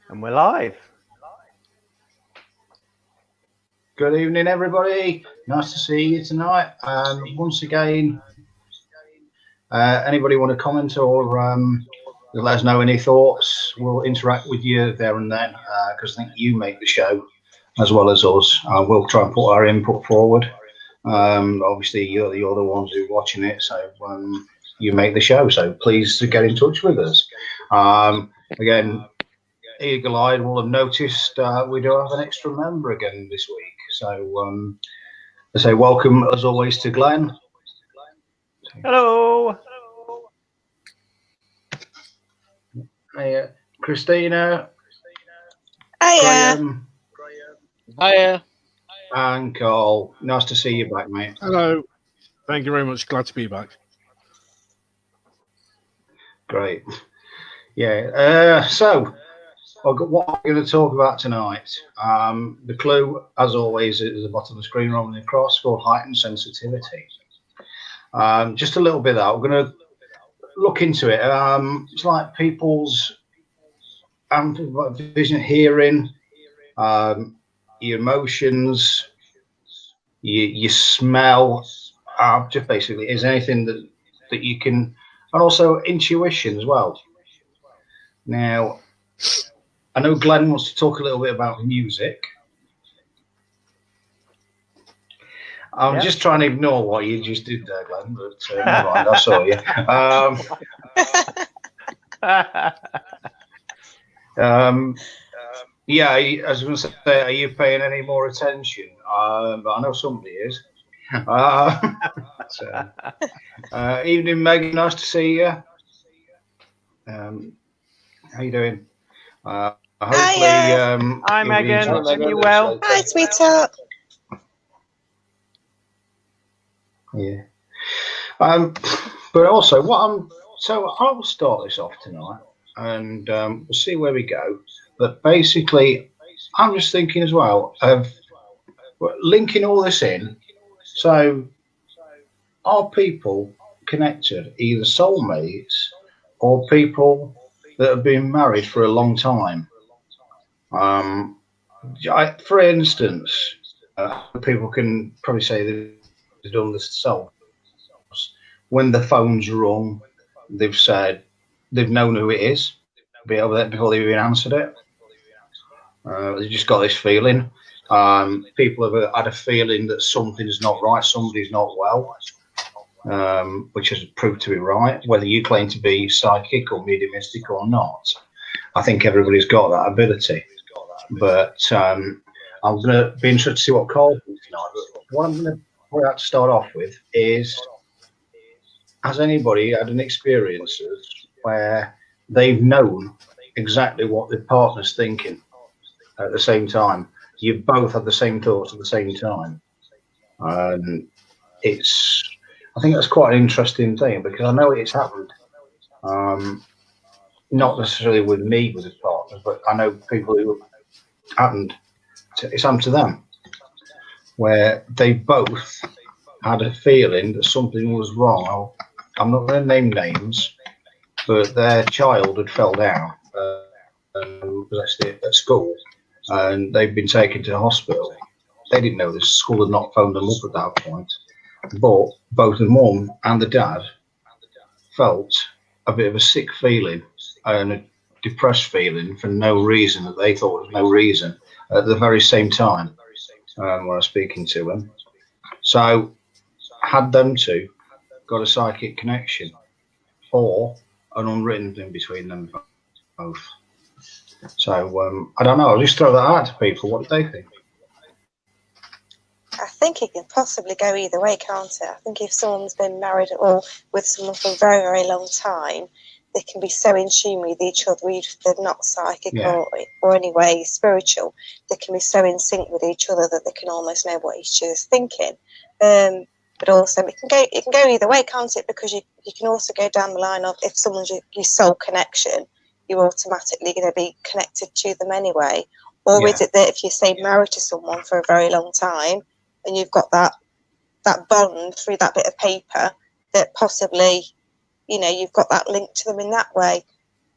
And we're live. Good evening, everybody. Nice to see you tonight. Once again, anybody want to comment or let us know any thoughts? We'll interact with you there and then because I think you make the show as well as us. We'll try and put our input forward. Obviously, you're the ones who are watching it, so you make the show. So please get in touch with us. Again, eagle-eyed will have noticed we do have an extra member again this week. So I say welcome as always to Glynn. Hello. Hey, Christina. Hiya. Graeme. Hiya. And Carl. Nice to see you back, mate. Hello. Thank you very much. Glad to be back. Great. Yeah. So what I'm going to talk about tonight. The clue, as always, is at the bottom of the screen rolling across, called Heightened Sensitivity. Just a little bit of that. We're going to look into it. It's like people's vision, hearing, your emotions, your smell. Just basically, is anything that you can, and also intuition as well. Now, I know Glenn wants to talk a little bit about music. I'm just trying to ignore what you just did there, Glenn, but never mind, I saw you. Yeah, I was going to say, are you paying any more attention? But I know somebody is. Evening, Megan, nice to see you. How you doing? Hopefully, hi, Megan. Are you well? Hi, sweetheart. Yeah. But also, I'll start this off tonight, and we'll see where we go. But basically, I'm just thinking as well of linking all this in. So, are people connected, either soulmates or people that have been married for a long time? For instance, people can probably say they've done this themselves. When the phone's rung, they've said they've known who it is, be over there before they've even answered it. They've just got this feeling. People have had a feeling that something's not right, somebody's not well, which has proved to be right, whether you claim to be psychic or mediumistic or not. I think everybody's got that ability. But I'm going to be interested to see what Carl thinks tonight. But what I'm going to put out to start off with is, has anybody had an experience where they've known exactly what their partner's thinking at the same time? You both have the same thoughts at the same time. I think that's quite an interesting thing, because I know it's happened. Not necessarily with me, with his partners, but I know people who it's happened to them, where they both had a feeling that something was wrong. I'm not going to name names, but their child had fell down at school, and they've been taken to the hospital. They didn't know this. School had not phoned them up at that point, but both the mum and the dad felt a bit of a sick feeling and a depressed feeling for no reason that they thought was no reason at the very same time when I was speaking to them. So had them two got a psychic connection or an unwritten thing between them both? So I don't know, I'll just throw that out to people. What do they think? I think it can possibly go either way, can't it? I think if someone's been married or with someone for a very, very long time, they can be so in tune with each other, even if they're not psychic or anyway spiritual. They can be so in sync with each other that they can almost know what each other's thinking. But also, it can go either way, can't it? Because you can also go down the line of, if someone's your soul connection, you're automatically going to be connected to them anyway. Or is it that if you say married to someone for a very long time and you've got that bond through that bit of paper, that possibly, you've got that link to them in that way?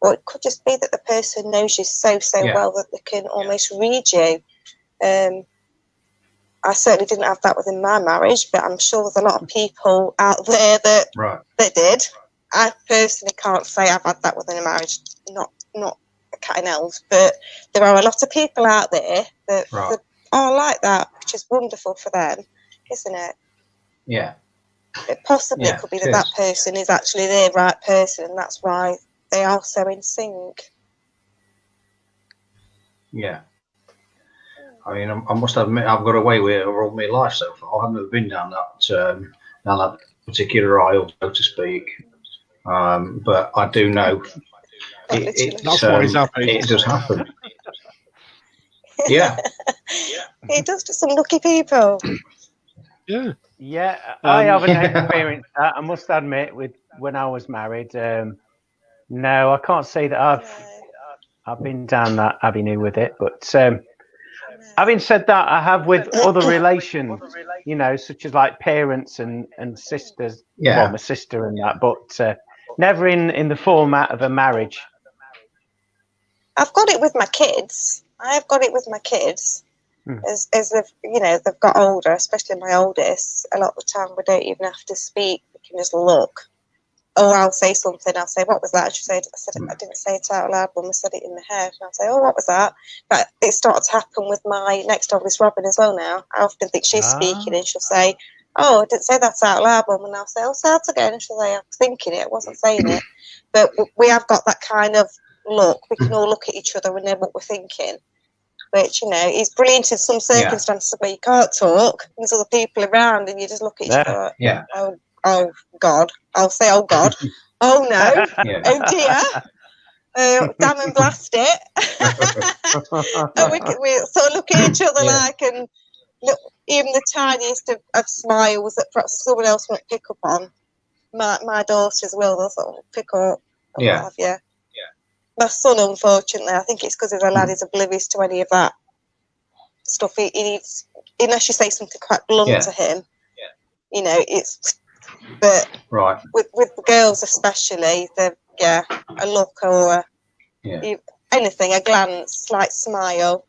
or it could just be that the person knows you so well that they can almost read you. I certainly didn't have that within my marriage, but I'm sure there's a lot of people out there that did. I personally can't say I've had that within a marriage, not a cat and elves, but there are a lot of people out there that are like that, which is wonderful for them, isn't it? Yeah. It possibly could be that person is actually the right person, and that's why they are so in sync. Yeah. I mean, I must admit, I've got away with it all my life so far. I've never been down that particular aisle, so to speak. But I do know it does happen. Yeah. It does to some lucky people. Yeah. Yeah, I haven't experienced that, I must admit, when I was married. No, I can't say that I've been down that avenue with it, but having said that, I have with other relations, such as like parents and sisters. Yeah. Well, my sister and that, but never in the format of a marriage. I've got it with my kids. I have got it with my kids. As they've got older, especially my oldest. A lot of the time, we don't even have to speak. We can just look. Or I'll say something. I'll say, "What was that?" She said, "I didn't say it out loud, Mum. I said it in my head." And I'll say, "Oh, what was that?" But it started to happen with my next oldest, Robin, as well. Now I often think she's speaking, and she'll say, "Oh, I didn't say that out loud, Mum." And I'll say, "Oh, say it again." And she'll say, "I was thinking it. I wasn't saying it." But we have got that kind of look. We can all look at each other and know what we're thinking. Which, is brilliant in some circumstances where you can't talk. There's other people around and you just look at each other. Yeah. Oh, God. I'll say, oh, God. Oh, no. Oh, dear. Damn and blast it. And we sort of look at each other like, and look, even the tiniest of smiles that perhaps someone else won't pick up on. My daughters will. They'll sort of pick up and what have you. My son, unfortunately, I think it's because he's a lad, he's oblivious to any of that stuff. He needs, unless you say something quite blunt to him, it's. But with the girls especially, a look or anything, a glance, slight smile.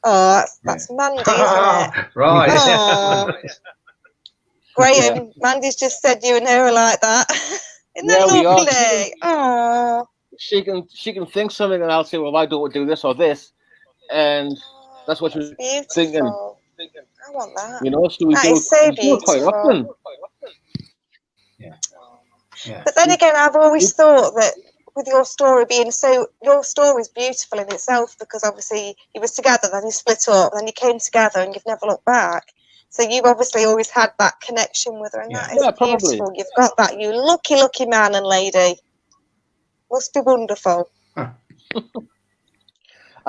Oh, that's Mandy, isn't it? Right. Oh. Graeme, Mandy's just said you and her are like that. Isn't that lovely? Oh. She can think something, and I'll say, "Well, why don't we do this or this?" And that's what she's thinking. I want that. So we do so beautiful. Quite often. Yeah. But then again, I've always thought that with your story being your story is beautiful in itself, because obviously you was together, then you split up, then you came together, and you've never looked back. So you've obviously always had that connection with her, and that is beautiful. Probably. You've got that, you lucky man and lady. Must be wonderful. I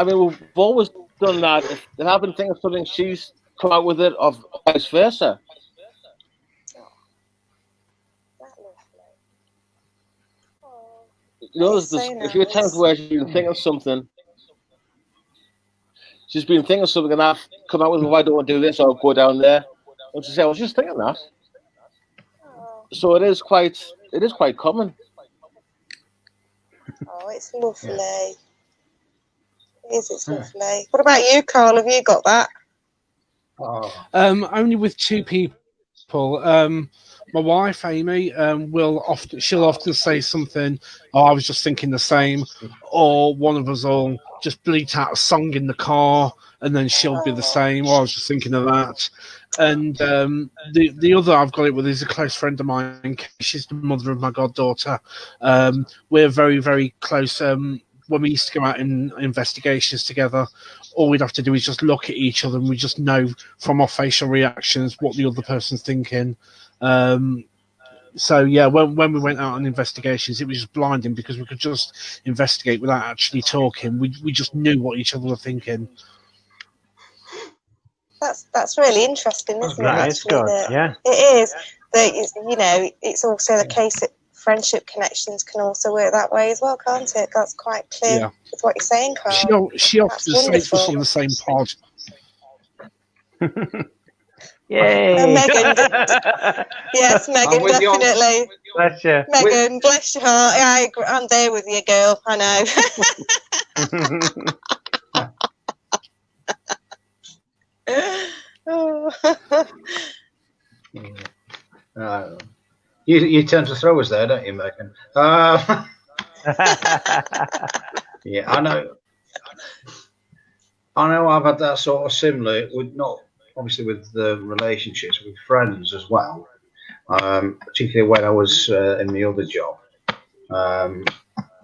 mean, we've always done that. If I've been thinking of something, she's come out with it, or vice versa. There's a few times where she's been thinking of something. She's been thinking of something, and I've come out with, "Why don't I do this or go down there?" And she said, "I was just thinking that." So it is quite common. Oh, it's lovely. It's lovely. What about you, Carl? Have you got that? Only with two people. My wife, Amy, she'll often say something, "Oh, I was just thinking the same," or one of us will just bleat out a song in the car, and then she'll be the same. "Oh, I was just thinking of that." And the other I've got it with is a close friend of mine. She's the mother of my goddaughter. We're very, very close. When we used to go out in investigations together, all we'd have to do is just look at each other, and we just know from our facial reactions what the other person's thinking. So yeah, when we went out on investigations, it was just blinding, because we could just investigate without actually talking. We just knew what each other were thinking. That's really interesting, isn't it? It's good. Yeah, it is. It's also the case that friendship connections can also work that way as well, can't it? That's quite clear with what you're saying, Carl. She often says us on the same pod. Yay! Megan, yes, Megan, definitely. Bless you. Megan, bless your heart. Yeah, I'm there with you, girl. I know. You tend to throw us there, don't you, Megan? Yeah, I know. I've had that sort of similar, with not obviously with the relationships with friends as well. Particularly when I was in the other job,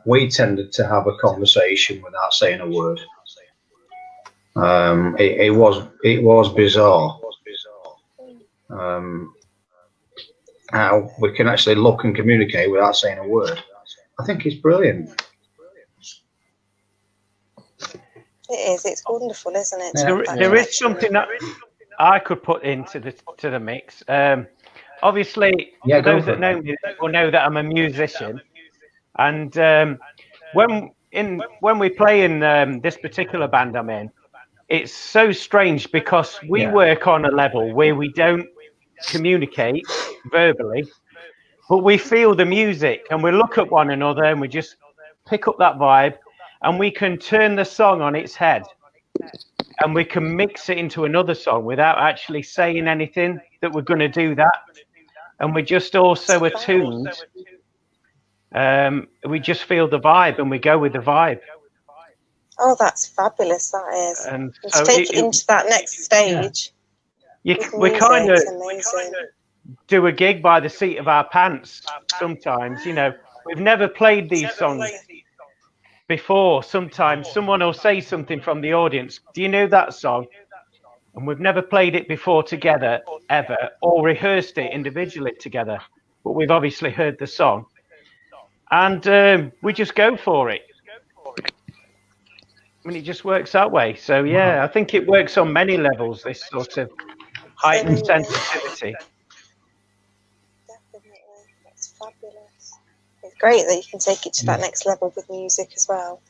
we tended to have a conversation without saying a word. It was bizarre. How we can actually look and communicate without saying a word. I think it's brilliant. It is. It's wonderful, isn't it? Yeah. There is something that I could put into the mix. Obviously, for those that know me will know that I'm a musician, and when we play in this particular band I'm in, it's so strange because we work on a level where we don't communicate verbally, but we feel the music and we look at one another and we just pick up that vibe, and we can turn the song on its head and we can mix it into another song without actually saying anything that we're going to do that. And we're just all so attuned. We just feel the vibe and we go with the vibe. Oh, that's fabulous, that is. And so take it into that next stage. We kind of do a gig by the seat of our pants sometimes. You know, we've never played these songs before. Sometimes someone will say something from the audience. Do you know that song? And we've never played it before together, ever, or rehearsed it individually together. But we've obviously heard the song. And we just go for it. I mean, it just works that way. So, yeah, I think it works on many levels, this sort of heightened sensitivity. Definitely. That's fabulous. It's great that you can take it to that next level with music as well.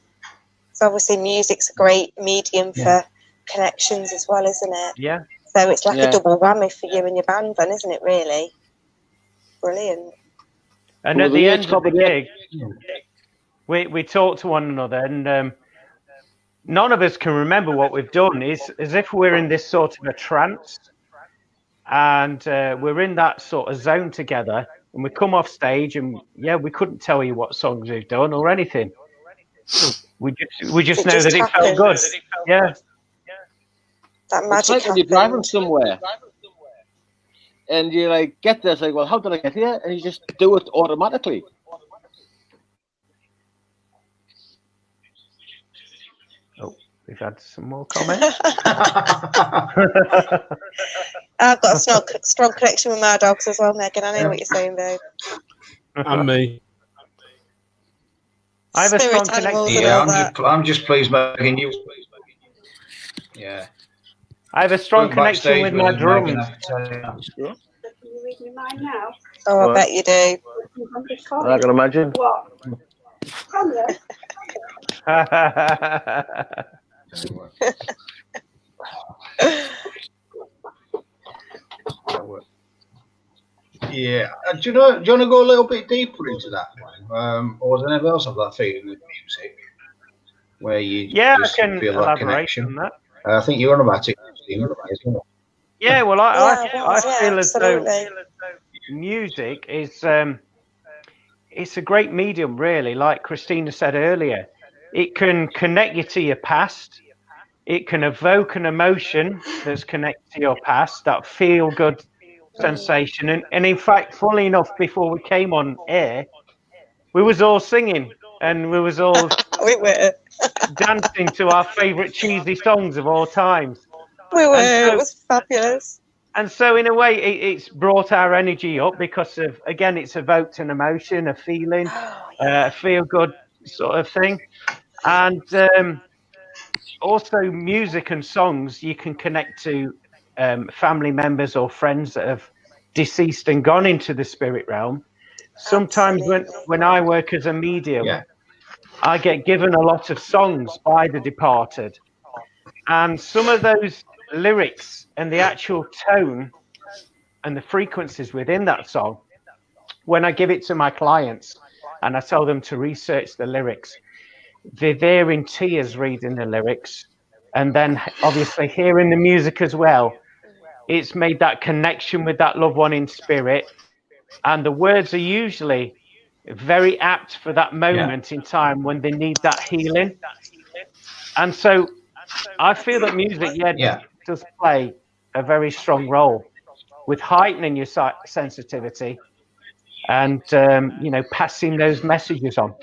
So, obviously, music's a great medium for connections as well, isn't it? Yeah. So it's like a double whammy for you and your band then, isn't it, really? Brilliant. And at the end of the gig, we talk to one another, and none of us can remember what we've done. It's as if we're in this sort of a trance, and we're in that sort of zone together, and we come off stage, and we couldn't tell you what songs we've done or anything. We just know that it felt good. Yeah. That magic. It's like when you're driving somewhere and you like get there, it's like, well, how did I get here? And you just do it automatically. Oh, we've had some more comments. I've got a strong connection with my dogs as well, Megan. I know what you're saying, babe. And me. I have a strong connection. Yeah, I'm just pleased, Megan. Yeah. I have a strong connection with my drums. Can you read me mine now? Oh, I bet you do. I can imagine. What? Come there. Yeah. Do you want to go a little bit deeper into that one? Or does anyone else have that feeling with music? Where you just feel that connection? On that. I think you're on about it. Yeah, well, I feel as though music is it's a great medium, really. Like Christina said earlier, it can connect you to your past. It can evoke an emotion that's connected to your past, that feel-good sensation. And in fact, funnily enough, before we came on air, we was all singing and we was all dancing to our favourite cheesy songs of all times. We were. It was fabulous. And so, in a way, it's brought our energy up because of, again, it's evoked an emotion, a feeling, a feel-good sort of thing. And also music and songs, you can connect to family members or friends that have deceased and gone into the spirit realm. Sometimes when I work as a medium, I get given a lot of songs by the departed. And some of those lyrics and the actual tone and the frequencies within that song, when I give it to my clients and I tell them to research the lyrics, they're there in tears reading the lyrics, and then obviously hearing the music as well. It's made that connection with that loved one in spirit, and the words are usually very apt for that moment in time when they need that healing. And so I feel that music, does play a very strong role with heightening your sensitivity and passing those messages on.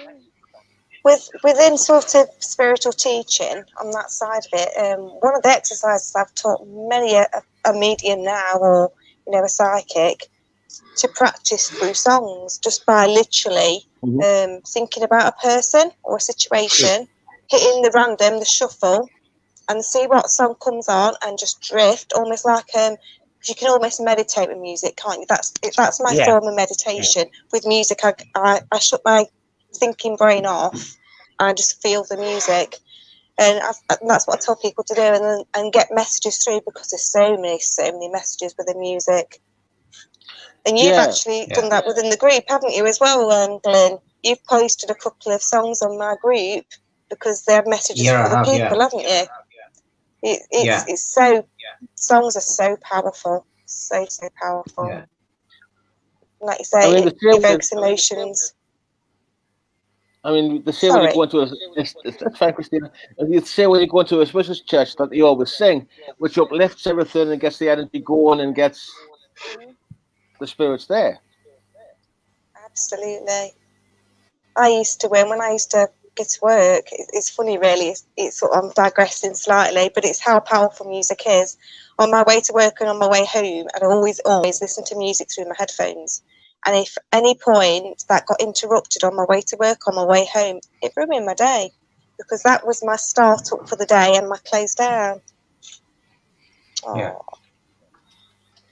Within sort of spiritual teaching on that side of it, one of the exercises I've taught many a medium now, or a psychic, to practice through songs, just by literally thinking about a person or a situation, hitting the shuffle, and see what song comes on, and just drift, almost like you can almost meditate with music, can't you? That's my form of meditation. With music, I shut my thinking brain off and just feel the music, and that's what I tell people to do, and get messages through, because there's so many messages with the music. And you've actually done that within the group, haven't you, as well, Glynn? You've posted a couple of songs on my group because they have messages for the people, haven't you? It's so, songs are so powerful, so powerful. Yeah. Like you say, it evokes emotions. I mean, the same when you go into that's fine, Christina. You say when you go into a special church that you always sing, which uplifts everything and gets the energy going and gets the spirits there. Absolutely. I used to, when I used to get to work, it's funny really, it's sort of, I'm digressing slightly, but it's how powerful music is. On my way to work and on my way home, I'd always listen to music through my headphones. And if any point that got interrupted on my way to work, on my way home, it ruined my day, because that was my start up for the day and my close down.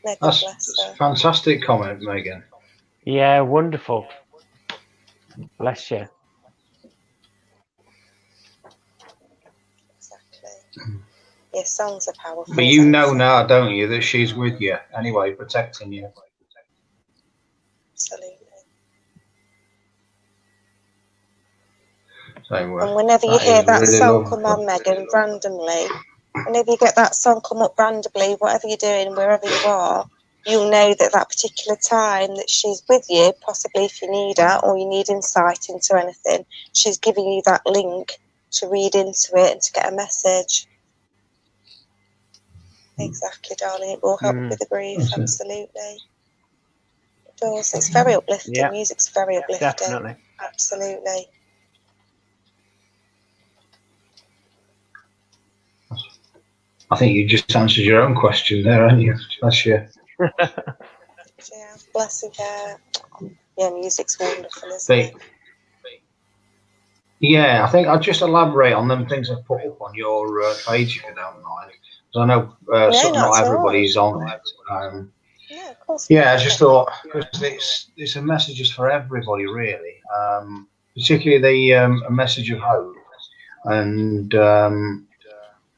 That's a fantastic comment, Megan. Yeah, wonderful. Bless you. Exactly. Yeah, songs are powerful. But you know now, don't you, that she's with you anyway, protecting you. Absolutely. So, and whenever you hear that really song come on, Megan, randomly, whenever you get that song come up randomly, whatever you're doing, wherever you are, you'll know that particular time that she's with you, possibly if you need her or you need insight into anything, she's giving you that link to read into it and to get a message. Exactly, darling. It will help with the grief, absolutely. It does. It's very uplifting. Yeah. Music's very uplifting. Definitely. Absolutely. I think you just answered your own question there, haven't you? Bless you. Yeah, bless you. Yeah, music's wonderful, isn't it? Yeah, I think I'll just elaborate on them things I've put up on your page, if you don't mind. Because I know not everybody's on it. Yeah, of course. Yeah, I just thought, because it's a message for everybody, really. Particularly the a message of hope. And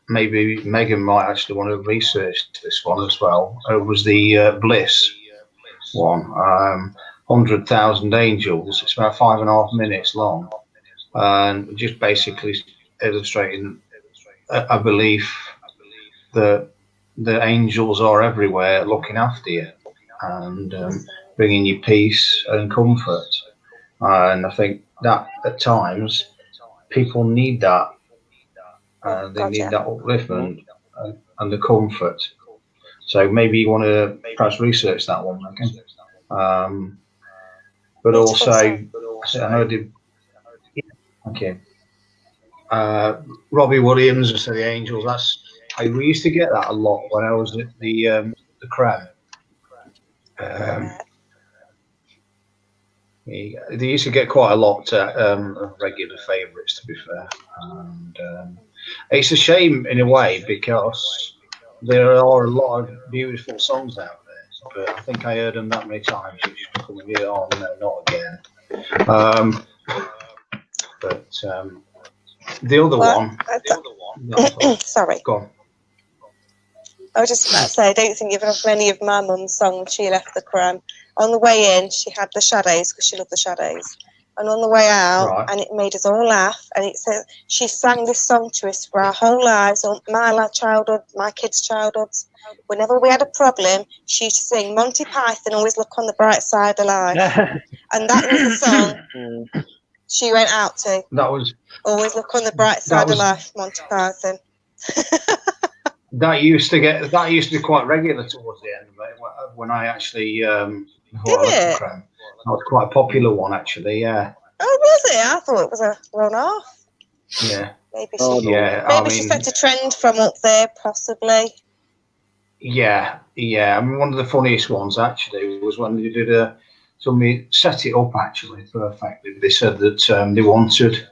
maybe Megan might actually want to research this one as well. It was the Bliss one, 100,000 Angels. It's about 5.5 minutes long, and just basically illustrating a belief that the angels are everywhere looking after you and bringing you peace and comfort. And I think that at times people need that. They need that upliftment and the comfort. So maybe you want to perhaps research that one, Megan. But also, I know I did. Okay. Robbie Williams of the Angels. We used to get that a lot when I was at the Crown. They used to get quite a lot of regular favourites, to be fair. And it's a shame in a way, because there are a lot of beautiful songs out there, but I think I heard them that many times. You just become oh no, not again. But the other one. Sorry. Go on. I was just about to say, I don't think you've enough many of my mum's songs. She left the Cram. On the way in, she had the Shadows because she loved the Shadows. And on the way out, and it made us all laugh. And it said she sang this song to us for our whole lives, my childhood, my kids' childhoods. Whenever we had a problem, she used to sing Monty Python, Always Look on the Bright Side of Life. And that was the song she went out to. That was Always Look on the Bright Side of Life, Monty Python. That used to be quite regular towards the end of it when I actually before I left the Cram. That was quite a popular one actually, yeah. Oh, was it? I thought it was a run-off. Yeah. Maybe she set a trend from up there, possibly. Yeah. I mean, one of the funniest ones actually was when they did somebody set it up actually perfectly. They said that they wanted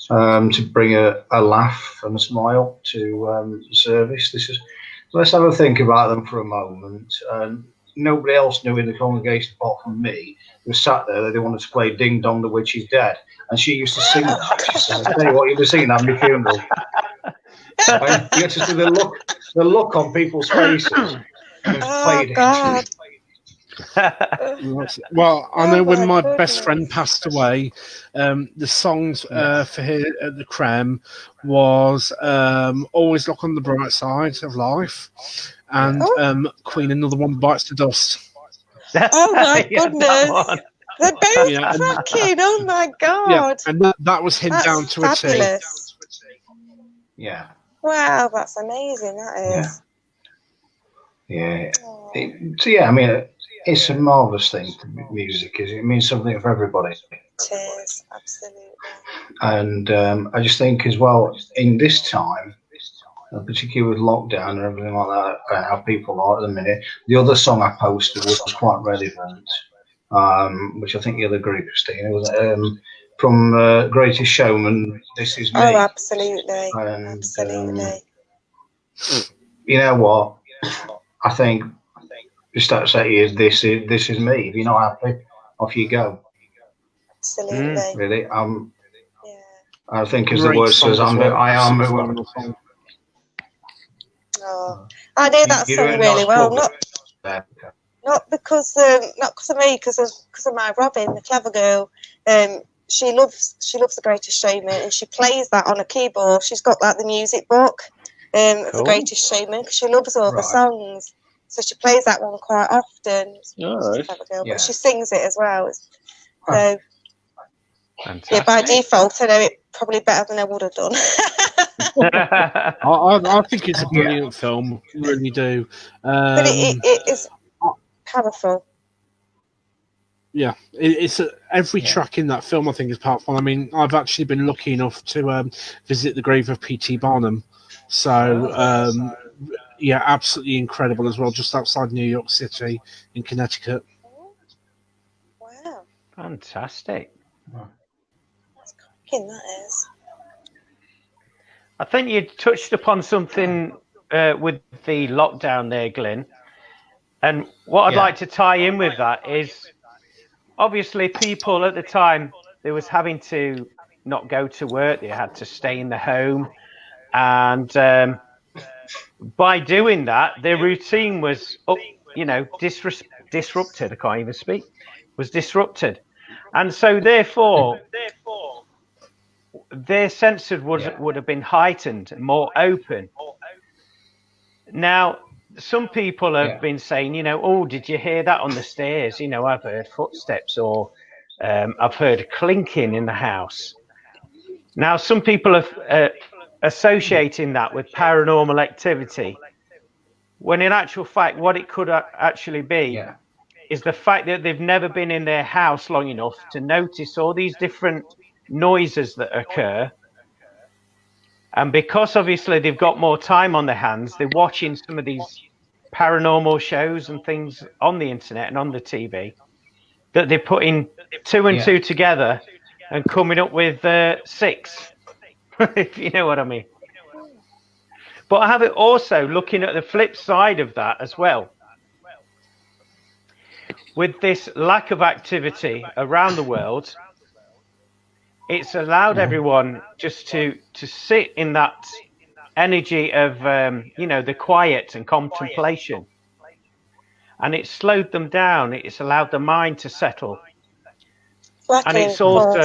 to bring a laugh and a smile to the service. Let's have a think about them for a moment. Nobody else knew in the congregation apart from me. They were sat there. They wanted to play "Ding Dong, the Witch is Dead," and she used to sing that. She said, "I tell you what, you were singing at my funeral." You get to see the look on people's faces. Oh God. Well, I know when my best friend passed away, the songs for him at the Cram was "Always Look on the Bright Side of Life" and "Queen, Another One Bites the Dust." Oh my goodness! They're both cracking. Oh my God! Yeah, and that was him down to fabulous. a T. Yeah. Wow, that's amazing. That is. Yeah. So yeah, I mean, it's a marvelous thing. Music is. It means something for everybody. It is, absolutely. And I just think as well in this time, particularly with lockdown and everything like that, how people are at the minute. The other song I posted was quite relevant, which I think you'll agree, Christina, was from Greatest Showman, This Is Me. Oh, absolutely. And, absolutely. You know what? I think just that say is this is me. If you're not happy, off you go. Absolutely. Really. Yeah. I think as the word says, I am. Oh, I know that song really well. Not because of me, because of my Robin, the clever girl. She loves The Greatest Showman, and she plays that on a keyboard. She's got like the music book of The Greatest Showman because she loves all the songs. So she plays that one quite often. She's a clever girl, but she sings it as well. So yeah, by default, I know it probably better than I would have done. I think it's a brilliant film, really do. But it is powerful. Yeah, it's every track in that film I think is powerful. I mean, I've actually been lucky enough to visit the grave of P.T. Barnum, so yeah, absolutely incredible as well, just outside New York City in Connecticut. Wow, fantastic! That's cracking, that is. I think you touched upon something with the lockdown there, Glynn. And what I'd like to tie in with that is, obviously, people at the time, they was having to not go to work. They had to stay in the home. And by doing that, their routine was, disrupted. I can't even speak. Was disrupted. And so, therefore, their senses would have been heightened, more open. Now, some people have been saying, oh, did you hear that on the stairs? I've heard footsteps, or I've heard clinking in the house. Now, some people are associating that with paranormal activity, when in actual fact, what it could actually be is the fact that they've never been in their house long enough to notice all these different noises that occur. And because obviously they've got more time on their hands, they're watching some of these paranormal shows and things on the internet and on the TV, that they're putting two and two together and coming up with 6, if you know what I mean. But I have it also looking at the flip side of that as well. With this lack of activity around the world, it's allowed everyone just to sit in that energy of, the quiet and contemplation. And it slowed them down. It's allowed the mind to settle. And it's also,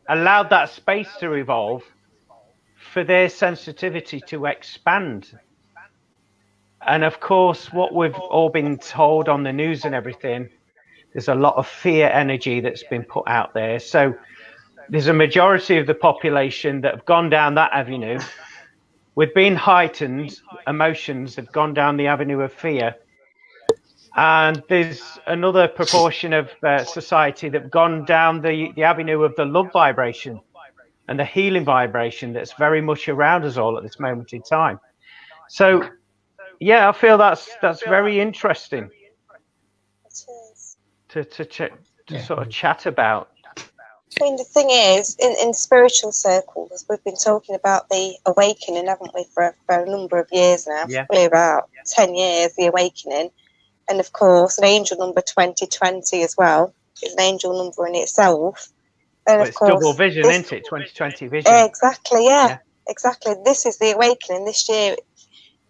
allowed that space to evolve for their sensitivity to expand. And of course, what we've all been told on the news and everything, there's a lot of fear energy that's been put out there. So there's a majority of the population that have gone down that avenue. With being heightened emotions, have gone down the avenue of fear. And there's another proportion of society that have gone down the avenue of the love vibration and the healing vibration that's very much around us all at this moment in time. So, yeah, I feel that's very interesting to sort of chat about. I mean, the thing is, in spiritual circles, we've been talking about the awakening, haven't we, for a number of years now, probably about 10 years, the awakening. And of course, an angel number 2020 as well is an angel number in itself. And well, it's of course, double vision, isn't it? 2020 vision. Exactly, yeah, exactly. This is the awakening this year.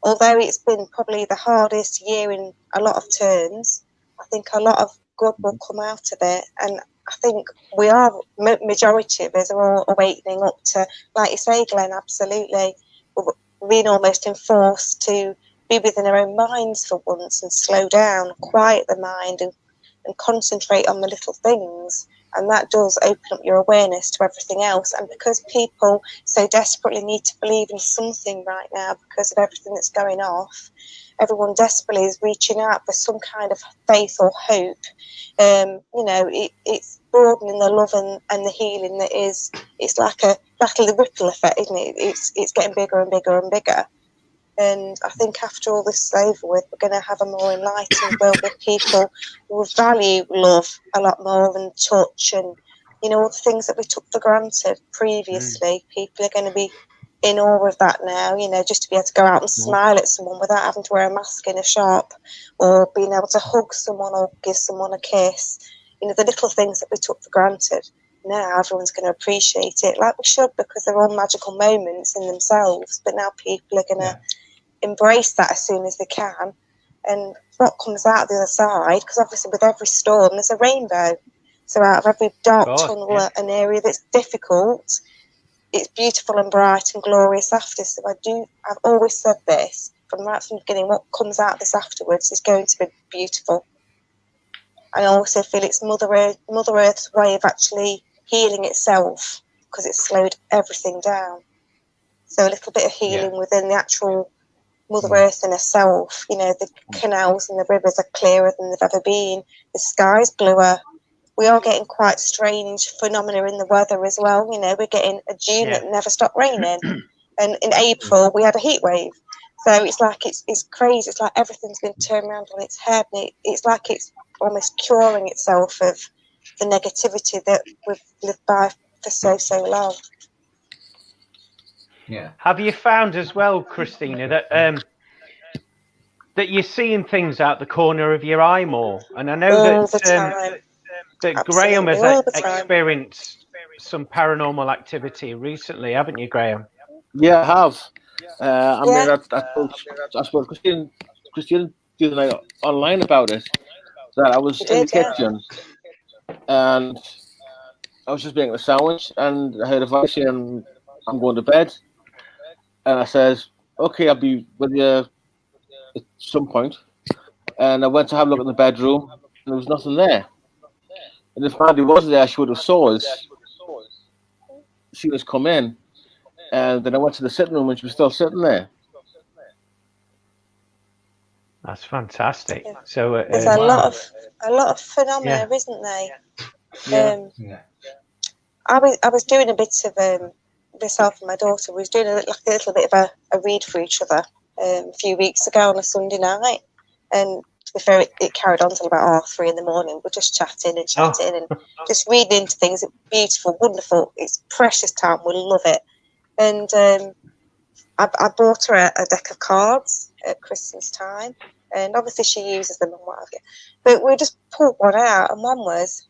Although it's been probably the hardest year in a lot of terms, I think a lot of good will come out of it. And I think we are, majority of us are all awakening up to, like you say, Glenn, absolutely. We're being almost enforced to be within our own minds for once and slow down, quiet the mind and concentrate on the little things. And that does open up your awareness to everything else. And because people so desperately need to believe in something right now because of everything that's going off, everyone desperately is reaching out for some kind of faith or hope. It's broadening the love and the healing that is. It's like a ripple effect, isn't it? It's getting bigger and bigger and bigger. And I think after all this is over with, we're going to have a more enlightened world with people who will value love a lot more than touch and, all the things that we took for granted previously. People are going to be in awe of that now, just to be able to go out and smile at someone without having to wear a mask in a shop, or being able to hug someone or give someone a kiss. The little things that we took for granted. Now everyone's going to appreciate it like we should, because they're all magical moments in themselves. But now people are going to embrace that as soon as they can. And what comes out the other side, because obviously with every storm there's a rainbow. So out of every dark tunnel, an area that's difficult, it's beautiful and bright and glorious after. So I've always said this from right from the beginning, what comes out of this afterwards is going to be beautiful. I also feel it's Mother Earth's way of actually healing itself, because it's slowed everything down. So a little bit of healing within the actual Mother Earth in herself. The canals and the rivers are clearer than they've ever been. The sky's bluer. We are getting quite strange phenomena in the weather as well. We're getting a June that never stopped raining. And in April, we had a heat wave. So it's like it's crazy. It's like everything's been turned around on its head. And it's like it's almost curing itself of the negativity that we've lived by for so long. Yeah. Have you found as well, Christina, that you're seeing things out the corner of your eye more? And I know that Graeme has experienced some paranormal activity recently, haven't you, Graeme? Yeah, I have. I spoke to Christina the other night online about it. That I was in the kitchen and I was just making a sandwich, and I heard a voice saying, "I'm going to bed." And I said, "Okay, I'll be with you at some point." And I went to have a look in the bedroom, and there was nothing there. And if Mandy was there, she would have saw us. She was come in, and then I went to the sitting room, and she was still sitting there. That's fantastic. So there's a lot of phenomena, isn't there? I was doing a bit of myself and my daughter. We was doing a little bit of a read for each other a few weeks ago on a Sunday night, and to be fair, it carried on till about 3 a.m. We're just chatting and just reading into things. It's beautiful, wonderful. It's precious time. We love it. And I bought her a deck of cards at Christmas time, and obviously she uses them and what have you. But we just pulled one out, and one was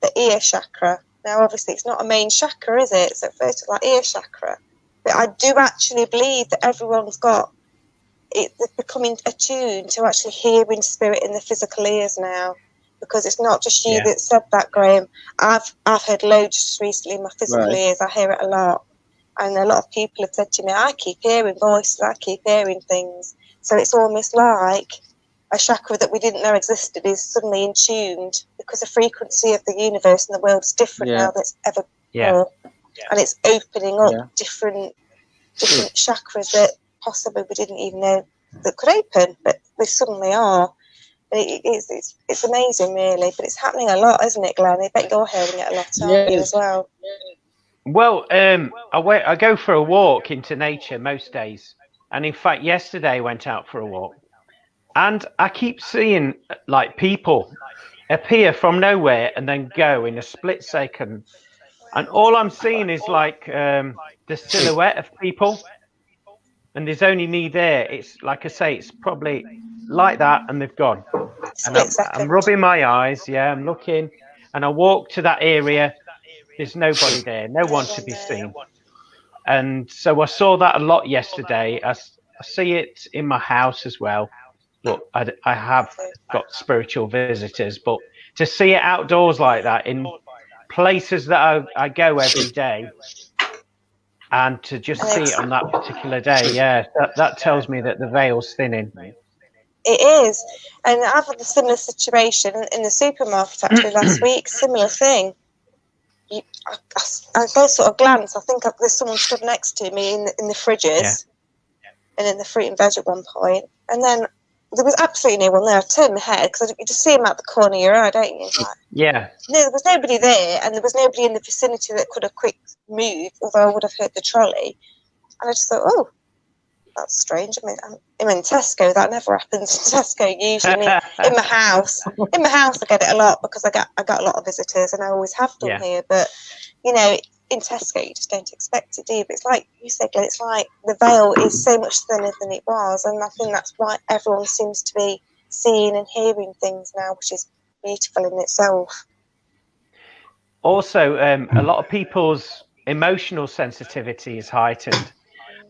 the ear chakra, Now, obviously, it's not a main chakra, is it? So first of all, like ear chakra. But I do actually believe that everyone's got it. They're becoming attuned to actually hearing spirit in the physical ears now, because it's not just you that said that, Graeme. I've heard loads just recently in my physical ears. I hear it a lot, and a lot of people have said to me, "I keep hearing voices. I keep hearing things." So it's almost like a chakra that we didn't know existed is suddenly in tuned, because the frequency of the universe and the world is different now than it's ever before, and it's opening up different chakras that possibly we didn't even know that could open, but they suddenly are. It's amazing, really, but it's happening a lot, isn't it, Glenn? I bet you're hearing it a lot, aren't you, as well? Well, I go for a walk into nature most days, and in fact, yesterday I went out for a walk, and I keep seeing like people appear from nowhere and then go in a split second, and all I'm seeing is like the silhouette of people, and there's only me there. It's like I say, it's probably like that, and they've gone. And I'm rubbing my eyes, I'm looking, and I walk to that area. There's nobody there, no one to be seen. And so I saw that a lot yesterday. I see it in my house as well. But I have got spiritual visitors. But to see it outdoors like that in places that I go every day, and to just see it on that particular day, that tells me that the veil's thinning. It is. And I've had a similar situation in the supermarket actually last week. Similar thing. I go sort of glance. I think there's someone stood next to me in the fridges and in the fruit and veg at one point. And then there was absolutely no one there. I turned my head because you just see him out the corner of your eye, don't you? Like, no, there was nobody there, and there was nobody in the vicinity that could have quick moved, although I would have heard the trolley. And I just thought, oh, that's strange. I mean, I'm in Tesco. That never happens in Tesco usually. I mean, in my house, I get it a lot because I got a lot of visitors, and I always have done here. But you know, in Tesco, you just don't expect it, do you? But it's like you said, Glenn, it's like the veil is so much thinner than it was, and I think that's why everyone seems to be seeing and hearing things now, which is beautiful in itself. Also, a lot of people's emotional sensitivity is heightened,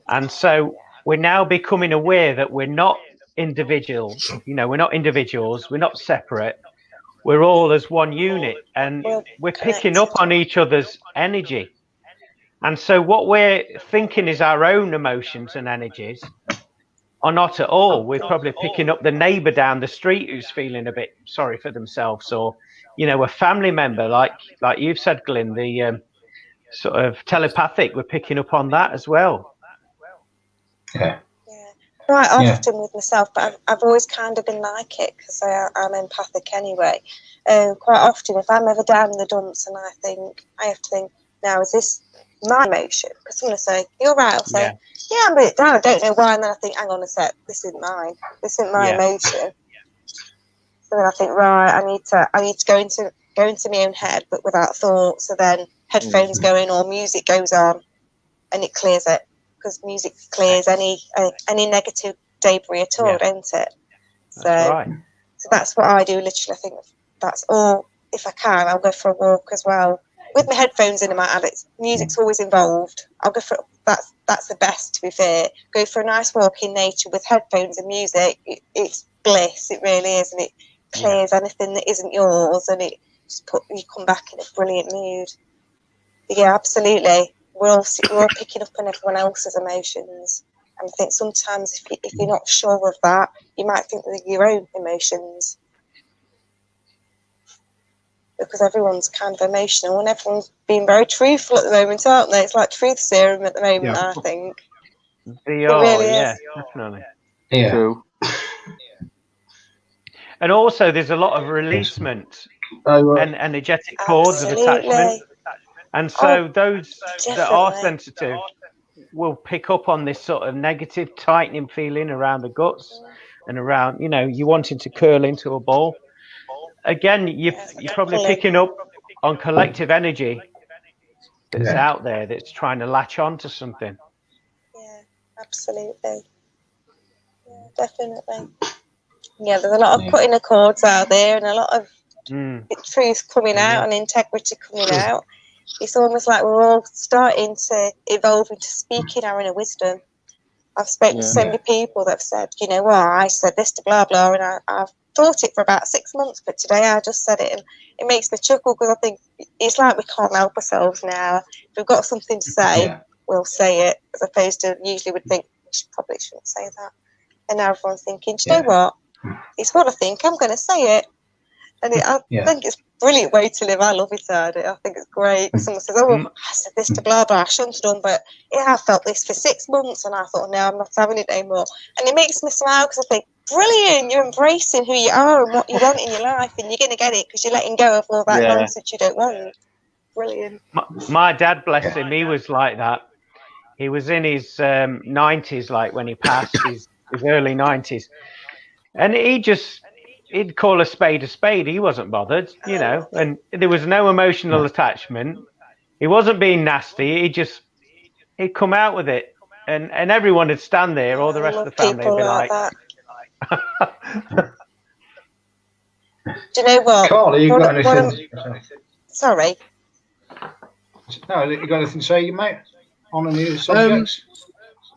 and so we're now becoming aware that we're not individuals. You know, we're not individuals. We're not separate. We're all as one unit, and we're picking up on each other's energy. And so what we're thinking is our own emotions and energies are not at all. We're probably picking up the neighbour down the street who's feeling a bit sorry for themselves, or, you know, a family member, like you've said, Glynn, the sort of telepathic, we're picking up on that as well. Quite often with myself, but I've always kind of been like it because I'm empathic anyway. Quite often, if I'm ever down in the dumps and I have to think, now is this my emotion? Because someone will say, "You're right." I'll say, "Yeah, I'm a bit down. I don't know why." And then I think, "Hang on a sec, this isn't mine. This isn't my emotion." So then I think, right, I need to go into my own head, but without thought. So then headphones go in or music goes on, and it clears it. Because music clears any negative debris at all, don't it? So that's what I do. Literally, I think that's all. If I can, I'll go for a walk as well with my headphones in. My habits, music's always involved. I'll go for that's the best. To be fair, go for a nice walk in nature with headphones and music. It's bliss. It really is, and it clears anything that isn't yours, and it just you come back in a brilliant mood. But yeah, absolutely. We're all picking up on everyone else's emotions, and I think sometimes if you're not sure of that, you might think they're your own emotions, because everyone's kind of emotional and everyone's being very truthful at the moment, aren't they? It's like truth serum at the moment, I think. They are, really definitely. Yeah. True. And also, there's a lot of releasement and energetic cords of attachment. And so those that are sensitive will pick up on this sort of negative tightening feeling around the guts and around, you know, you wanting to curl into a ball. Again, you're probably picking up on collective energy that's out there that's trying to latch on to something. Yeah, absolutely. Yeah, definitely. Yeah, there's a lot of cutting accords out there and a lot of truth coming out and integrity coming out. it's almost like we're all starting to evolve into speaking our inner wisdom. I've spoken to so many people that have said, you know what, I said this to blah blah, and I've thought it for about 6 months, but today I just said it, and it makes me chuckle because I think it's like we can't help ourselves now. If we've got something to say, we'll say it, as opposed to usually we'd think probably shouldn't say that, and now everyone's thinking, do you know what? It's what I think. I'm going to say it, and I think it's a brilliant way to live. I love it, I think it's great. Someone says, "Oh, I said this to blah blah. I shouldn't have done, but I felt this for 6 months, and I thought, no, I'm not having it anymore." And it makes me smile because I think, brilliant, you're embracing who you are and what you want in your life, and you're going to get it because you're letting go of all that nonsense you don't want. Brilliant. My dad, bless him, he was like that. He was in his 90s, like when he passed, his early 90s, and he'd call a spade a spade. He wasn't bothered, you know, and there was no emotional attachment. He wasn't being nasty. He'd come out with it, and everyone would stand there, all the rest of the family would be like do you know what? Carl, you got anything? Sorry. No, you got anything to say, mate, on any of the subjects?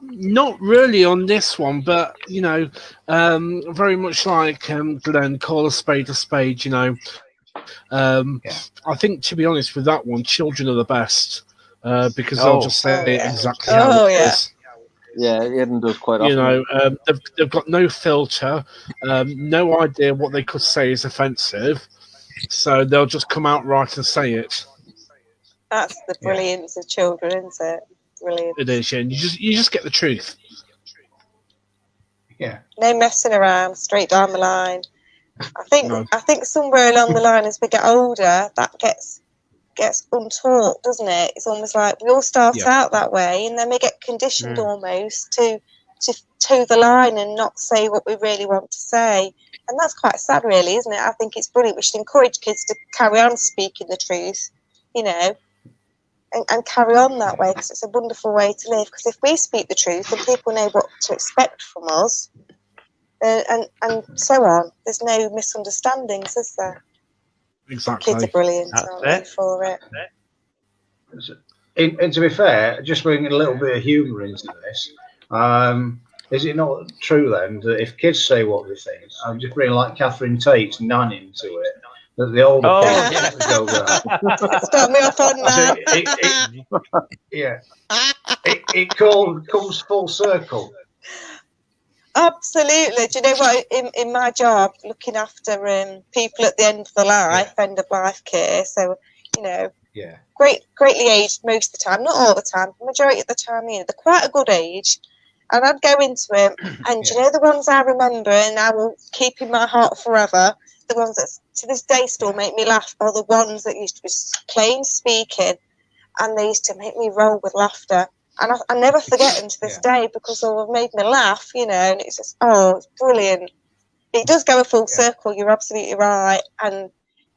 Not really on this one, but you know, very much like Glynn, call a spade, you know. I think, to be honest, with that one, children are the best because they'll just say exactly how it is. Yeah, Eden does quite often. You know, they've got no filter, no idea what they could say is offensive, so they'll just come out right and say it. That's the brilliance of children, isn't it? Brilliant. It is, yeah. And you just get the truth. Yeah. No messing around, straight down the line. I think somewhere along the line, as we get older, that gets untaught, doesn't it? It's almost like we all start out that way, and then we get conditioned almost to toe the line and not say what we really want to say. And that's quite sad, really, isn't it? I think it's brilliant. We should encourage kids to carry on speaking the truth, you know, and carry on that way, because it's a wonderful way to live. Because if we speak the truth and people know what to expect from us, and so on, there's no misunderstandings, is there? Exactly. Kids are brilliant, aren't they, for it? And to be fair, just bringing a little bit of humour into this, is it not true then that if kids say what they think, I'm just bringing like Catherine Tate's nan into it, that the older people go there. Start me off on that. It comes full circle. Absolutely. Do you know what? In my job, looking after people at the end of the life, end of life care, so you know, greatly aged most of the time, not all the time, the majority of the time, you know, they're quite a good age. And I'd go into them, and do you know the ones I remember and I will keep in my heart forever, the ones that to this day still make me laugh, are the ones that used to be plain speaking, and they used to make me roll with laughter. And I never forget them to this day, because they've made me laugh, you know, and it's just, it's brilliant. It does go a full circle, you're absolutely right, and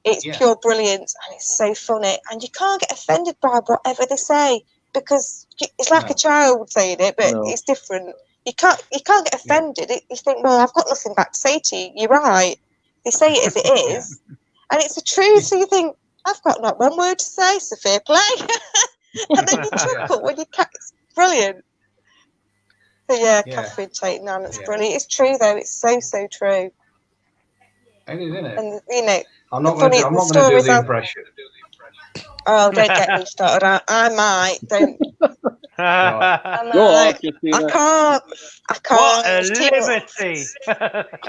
it's pure brilliance, and it's so funny. And you can't get offended by whatever they say, because it's like a child saying it, but it's different. You can't get offended. You think, well, I've got nothing back to say to you. You're right. They say it as it is, and it's the truth. So you think, I've got not one word to say, so fair play. And then you chuckle when you it's brilliant. So Catherine Tate, Nan, it's brilliant. It's true though. It's so true. It is, isn't it? And you know, I'm not going to do the impression. Oh, don't get me started. I might. Don't. I can't. What a liberty!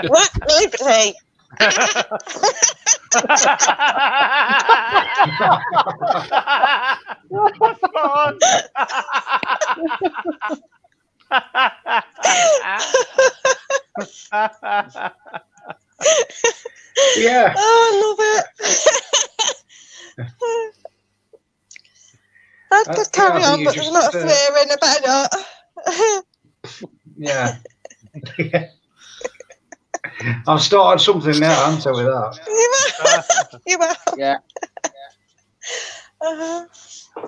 What liberty? Yeah. Oh, I love it. I could carry on, but there's a lot of swearing about it. Yeah. I've started something now, haven't I, with that? You are. Yeah.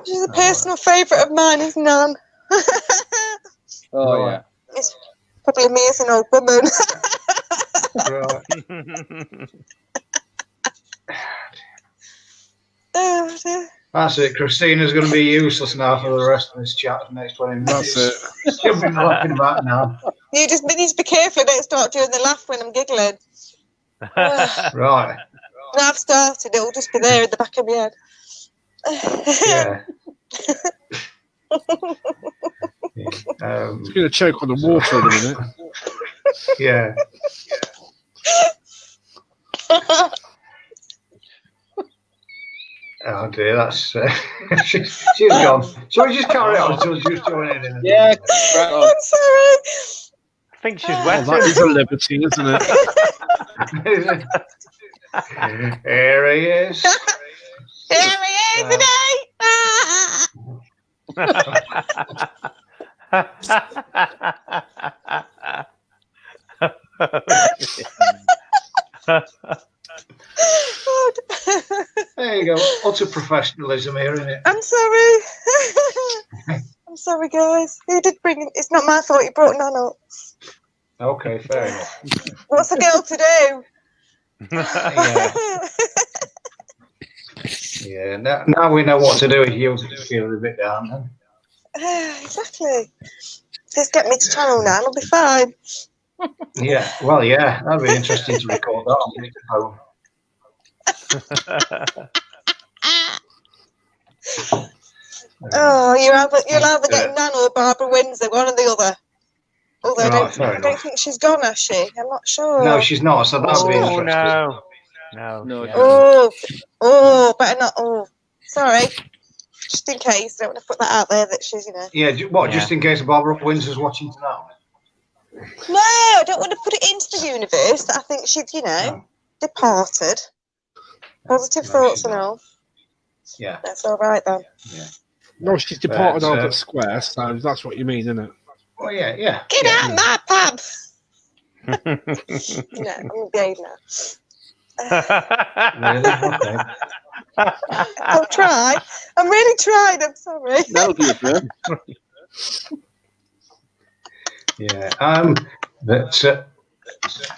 She's a personal favourite of mine, is Nan. Oh, yeah. It's probably me as an old woman. Right. Oh, dear. That's it. Christina's going to be useless now for the rest of this chat for the next 20 minutes. That's it. She'll be laughing about now. You just need to be careful I don't start doing the laugh when I'm giggling. Right. No, I've started. It'll just be there in the back of my head. Yeah. It's going to choke on the water in a minute. Yeah. Oh dear, that's she's gone. Shall we just carry on? Shall we just join in? Yeah, I'm sorry. I think she's wet. That is a liberty, isn't it? Here he is. Here he is today. There you go. Utter professionalism here, isn't it? I'm sorry. I'm sorry, guys. Who did bring it? It's not my fault you brought Nan up. Okay, fair enough. What's a girl to do? Yeah. Now we know what to do if you feel a bit down. Then. Exactly. Just get me to channel now, I'll be fine. Yeah. Well, yeah. That'd be interesting to record that on microphone. Oh, you'll either get Nan or Barbara Windsor, one or the other. Although Right, I don't think she's gone, has she? I'm not sure. No, she's not. So that'll be interesting. No. Oh, better not. Oh, sorry. Just in case, don't want to put that out there that she's, Yeah. Just in case Barbara Windsor's watching tonight? No, I don't want to put it into the universe. I think she'd, departed. Positive thoughts and all. Yeah. That's all right then. Yeah. No, she's departed Albert Square, so that's what you mean, isn't it? Well, yeah. Get out of my pub! No, I'm going to behave now. Really? Okay. I'll try. I'm really trying, I'm sorry. That'll be a friend. Yeah. But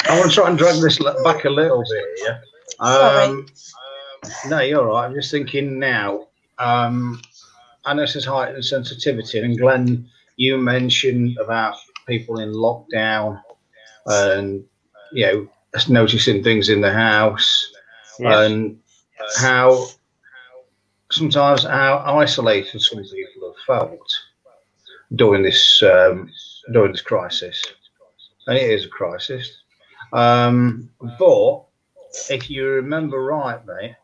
I want to try and drag this back a little bit here. Sorry. No, you're right. I'm just thinking now. I know this is heightened sensitivity, and Glenn, you mentioned about people in lockdown and noticing things in the house, and how sometimes how isolated some people have felt during this crisis, and it is a crisis. But if you remember right, mate,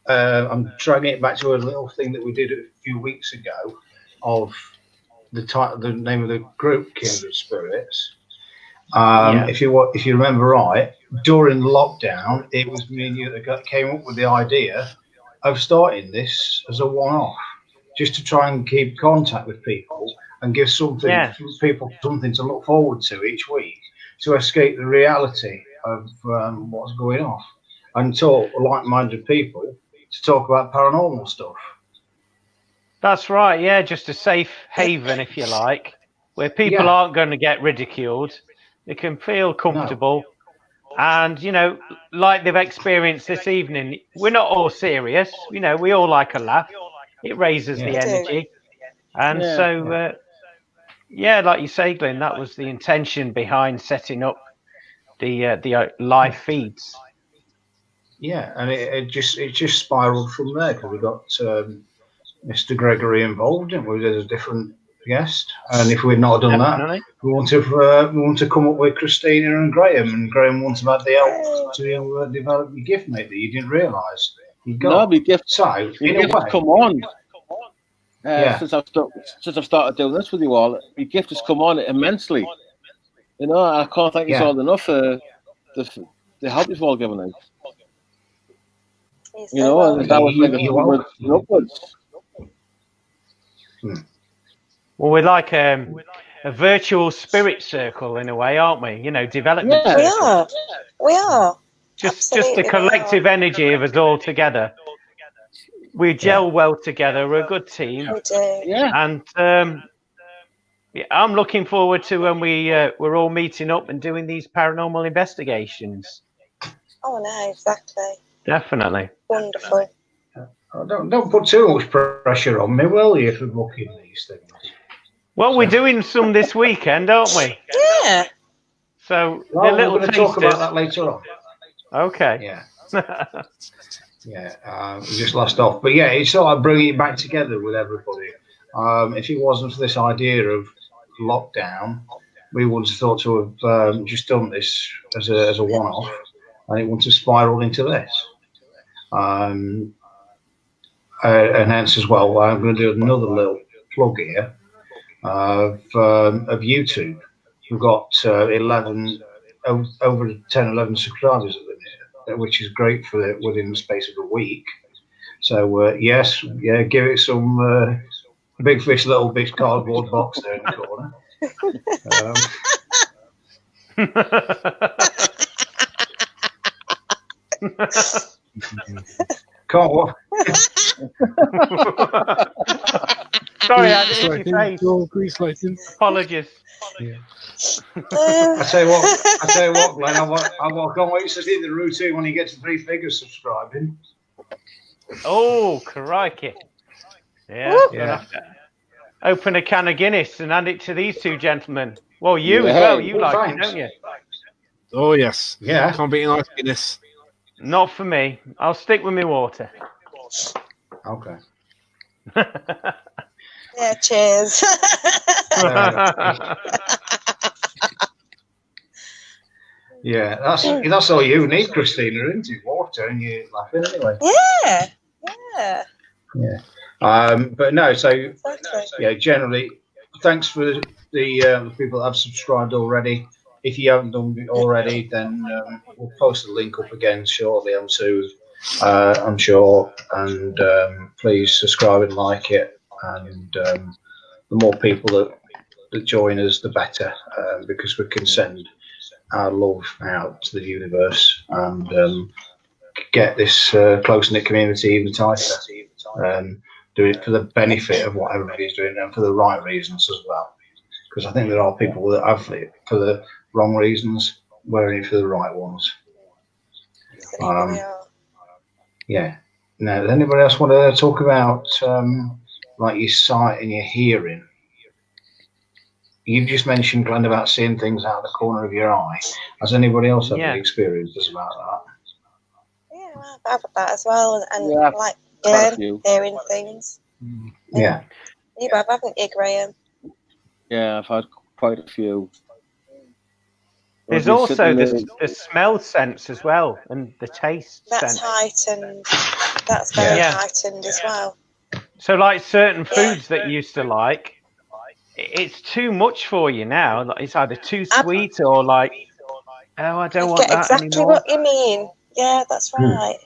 I'm dragging it back to a little thing that we did a few weeks ago of the name of the group, Kindred Spirits. If you remember right, during lockdown, it was me and you that came up with the idea of starting this as a one-off, just to try and keep contact with people and give people something to look forward to each week, to escape the reality of what's going on, and talk like-minded people to talk about paranormal stuff. That's right, yeah, just a safe haven, if you like, where people aren't going to get ridiculed. They can feel comfortable. No. And, like they've experienced this evening, we're not all serious. We all like a laugh. It raises the energy. And like you say, Glynn, that was the intention behind setting up the live feeds. Yeah, and it just spiraled from there, because we got Mr. Gregory involved, didn't we? There's a different guest, and if we'd not done that, we want to come up with Christina and Graeme wants to have the help to develop your gift, mate, that you didn't realise you got. No, my gift. So in a way, come on. Since I've started doing this with you all, your gift has come on immensely. I can't thank you all enough for the help you've all given us. And that was like upwards. Well, we're like a virtual spirit circle in a way, aren't we? Development. Yeah, we are. Just a collective energy of us all together. We gel well together. We're a good team. We do. Yeah. And I'm looking forward to when we're all meeting up and doing these paranormal investigations. Oh no, exactly. Definitely. Wonderful. Don't put too much pressure on me, will you, for booking these things? Well, we're doing some this weekend, aren't we? Yeah. So Well, the little we're going to talk about that later on. Okay. Yeah. Yeah. We just lost off, but yeah, it's sort of bringing it back together with everybody. If it wasn't for this idea of lockdown, we would have thought to have just done this as a one-off, and it wouldn't have spiraled into this. And hence as well, I'm going to do another little plug here of YouTube. We've got 11 over 10, 11 subscribers at the minute, which is great for within the space of a week. So yes, yeah, give it some big fish, little fish cardboard box there in the corner. Can't what? Sorry, I didn't hit your face. Apologies. Yeah. I tell you what, Glenn. I can't wait to see the routine when you get to 3 figures subscribing. Oh, crikey! Yeah. Yeah. Open a can of Guinness and hand it to these two gentlemen. Well, you as well. You like it, don't you? Oh yes. Yeah. Can't beat a nice Guinness. Not for me. I'll stick with my water. Okay. Yeah, cheers. Yeah, that's all you need, Christina, isn't it? Water, and you're laughing anyway. Yeah. But no, so Exactly. yeah, generally, thanks for the people that have subscribed already. If you haven't done it already, then we'll post the link up again shortly. I'm sure, and please subscribe and like it. And the more people that join us, the better, because we can send our love out to the universe and get this close-knit community even tighter. Do it for the benefit of what everybody's doing and for the right reasons as well. Because I think there are people that have it for the wrong reasons, wearing it for the right ones. Yeah. Now, does anybody else want to talk about like your sight and your hearing? You've just mentioned, Glenn, about seeing things out of the corner of your eye. Has anybody else had any experiences about that? Yeah, I've had that as well, and like Glynn, hearing things. Yeah. You have, haven't you, Graeme? Yeah, I've had quite a few. There's also the smell sense as well, and the taste sense. That's heightened. That's very heightened as well. So, like certain foods that you used to like, it's too much for you now. Like, it's either too sweet or like, oh, I don't want that exactly anymore. What you mean. Yeah, that's right.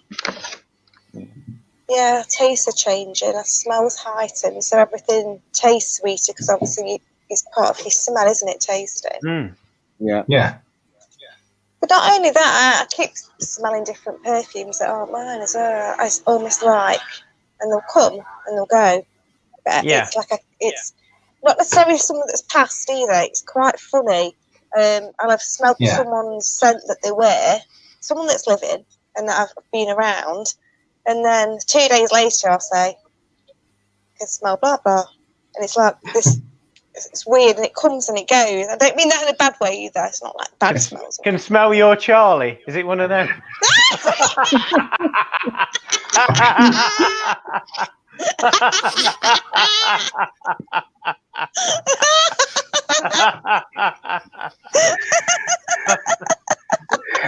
Yeah, tastes are changing. The smell's heightened, so everything tastes sweeter because obviously it's part of your smell, isn't it? Tasting. Yeah. But not only that, I keep smelling different perfumes that aren't mine as well. I almost like, and they'll come and they'll go. But it's like it's not necessarily something that's passed either. It's quite funny. And I've smelled someone's scent that they wear, someone that's living and that I've been around, and then 2 days later I'll say, I can smell blah blah, and it's like this. It's weird, and it comes and it goes. I don't mean that in a bad way either. It's not like bad smells. Can smell your Charlie. Is it one of them?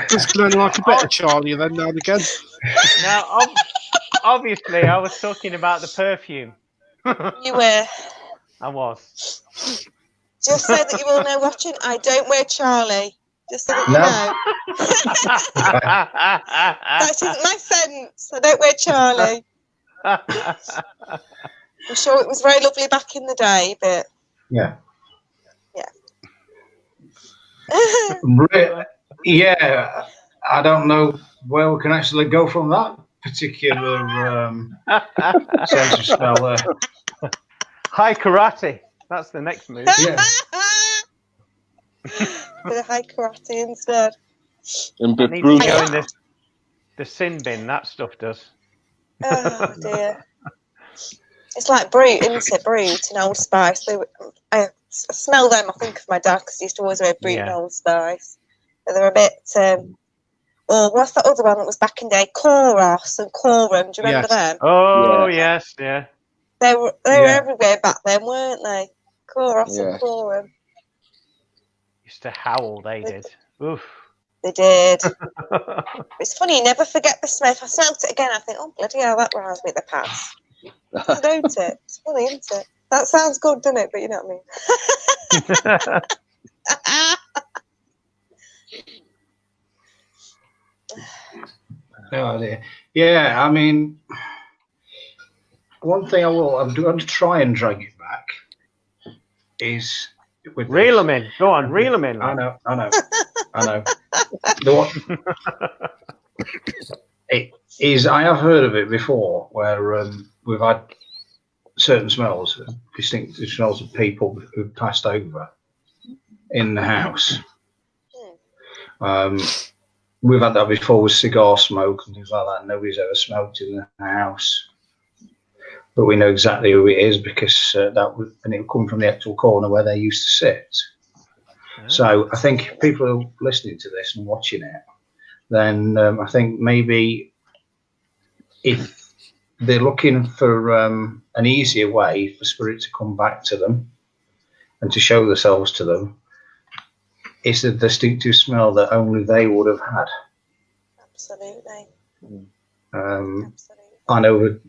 Just Glenn like a better Charlie then now and again. Now, obviously, I was talking about the perfume. You were. I was. Just so that you all know watching, I don't wear Charlie. Just so that you know. That isn't my sense. I don't wear Charlie. I'm sure it was very lovely back in the day, but... Yeah. Yeah. Yeah, I don't know where we can actually go from that particular sense of smell there. High karate. That's the next move. Yeah. With a high karate instead. And I need to go in the sin bin. That stuff does. Oh dear. It's like Brute, isn't it? Brute and Old Spice. I smell them. I think of my dad because he used to always wear Brute and Old Spice. But they're a bit. Or what's that other one that was back in the day? Chorus and Quorum. Do you remember them? Oh yes, yeah. They were everywhere back then, weren't they? Chorus and Quorum. Used to howl. They did. Oof. They did. It's funny. You never forget the smell. If I smelt it again, I think, oh bloody hell, that reminds me of the past. Don't it? It's funny, isn't it? That sounds good, doesn't it? But you know what I mean. Oh dear. Yeah, I mean, one thing I'm going to try and drag it back is with reel them in. Go on, reel them in. I know. I have heard of it before, where we've had certain smells, distinctive smells of people who've passed over in the house. We've had that before with cigar smoke and things like that. Nobody's ever smoked in the house, but we know exactly who it is because it would come from the actual corner where they used to sit. So I think if people are listening to this and watching it, then I think maybe if they're looking for an easier way for spirit to come back to them and to show themselves to them, it's a distinctive smell that only they would have had. Absolutely. I know of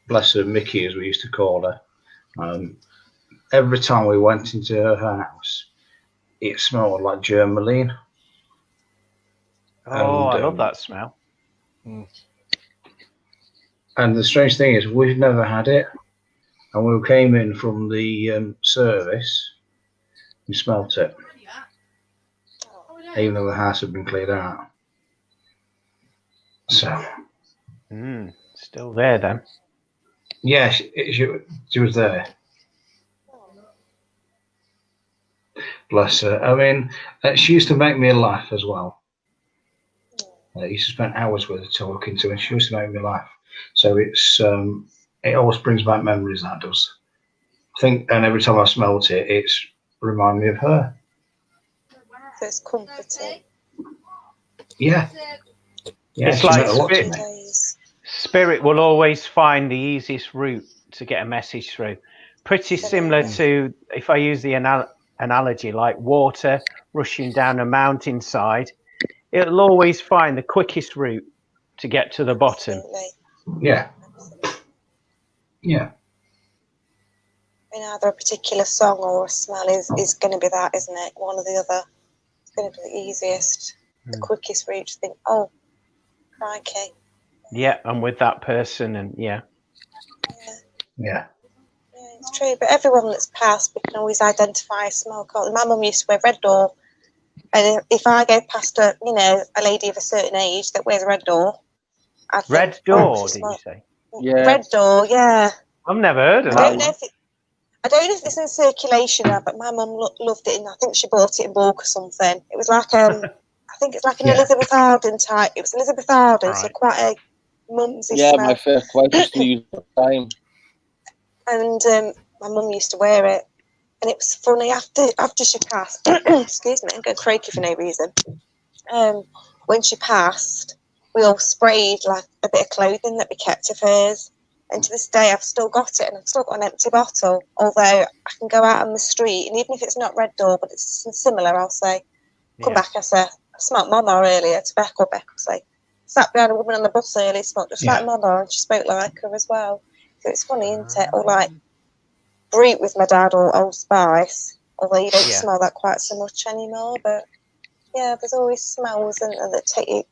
bless her, Mickey, as we used to call her. Every time we went into her house, it smelled like germaline. Oh, I love that smell. And the strange thing is, we've never had it. And when we came in from the service, we smelt it, even though the house had been cleared out. So, still there then? Yes, she was there. Bless her. I mean, she used to make me laugh as well. I used to spend hours with her talking to her, and she used to make me laugh. So it always brings back memories, that does. I think, and every time I smelt it, it's remind me of her. So it's comforting. Yeah. It's like spirit will always find the easiest route to get a message through. Pretty similar to, if I use the analogy, like water rushing down a mountainside, it'll always find the quickest route to get to the bottom. Yeah. Yeah. In either a particular song or a smell is going to be that, isn't it? One or the other. It's going to be the easiest, the quickest route to think, oh, crikey. Yeah, I'm with that person, and yeah. It's true, but everyone that's passed, we can always identify a smell. My mum used to wear red door, and if I go past a lady of a certain age that wears a red door, red door, did you say? Yeah, red door. Yeah, I've never heard of that. I don't know if it's in circulation now, but my mum loved it, and I think she bought it in bulk or something. It was like I think it's like an Elizabeth Arden type. It was Elizabeth Arden, so quite a mumsy smell. My first wife used to use it all the time. And my mum used to wear it, and it was funny after she passed. Excuse me, I'm going cranky for no reason. When she passed, we all sprayed like a bit of clothing that we kept of hers, and to this day I've still got it, and I've still got an empty bottle. Although I can go out on the street, and even if it's not red door, but it's similar, I'll say, come back. I say, I smelled Mama earlier. To Beck will say, sat behind a woman on the bus earlier, smelled just like Mama, and she spoke like her as well. So it's funny, isn't it? Or like Brute with my dad, or Old Spice, although you don't smell that quite so much anymore. But yeah, there's always smells and that take you.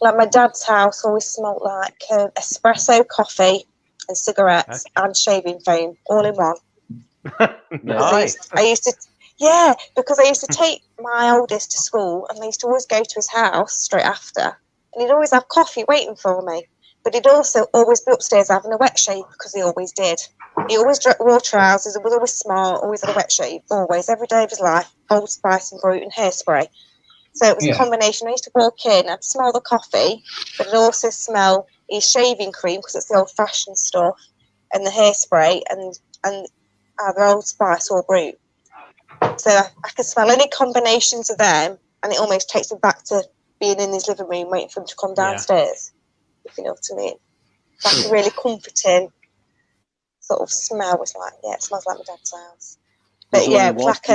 Like my dad's house always smelled like espresso, coffee, and cigarettes and shaving foam all in one. Nice. I used to take my oldest to school, and I used to always go to his house straight after, and he'd always have coffee waiting for me. But he'd also always be upstairs having a wet shave, because he always did. He always wore trousers, and was always smart, always had a wet shave, always, every day of his life, Old Spice and Brute and hairspray. So it was a combination. I used to walk in, I'd smell the coffee, but I'd also smell his shaving cream, because it's the old-fashioned stuff, and the hairspray, and either Old Spice or Brute. So I could smell any combinations of them, and it almost takes me back to being in his living room waiting for him to come downstairs, if you know what I mean. That's a really comforting sort of smell. It's like, yeah, it smells like my dad's house. But yeah, like,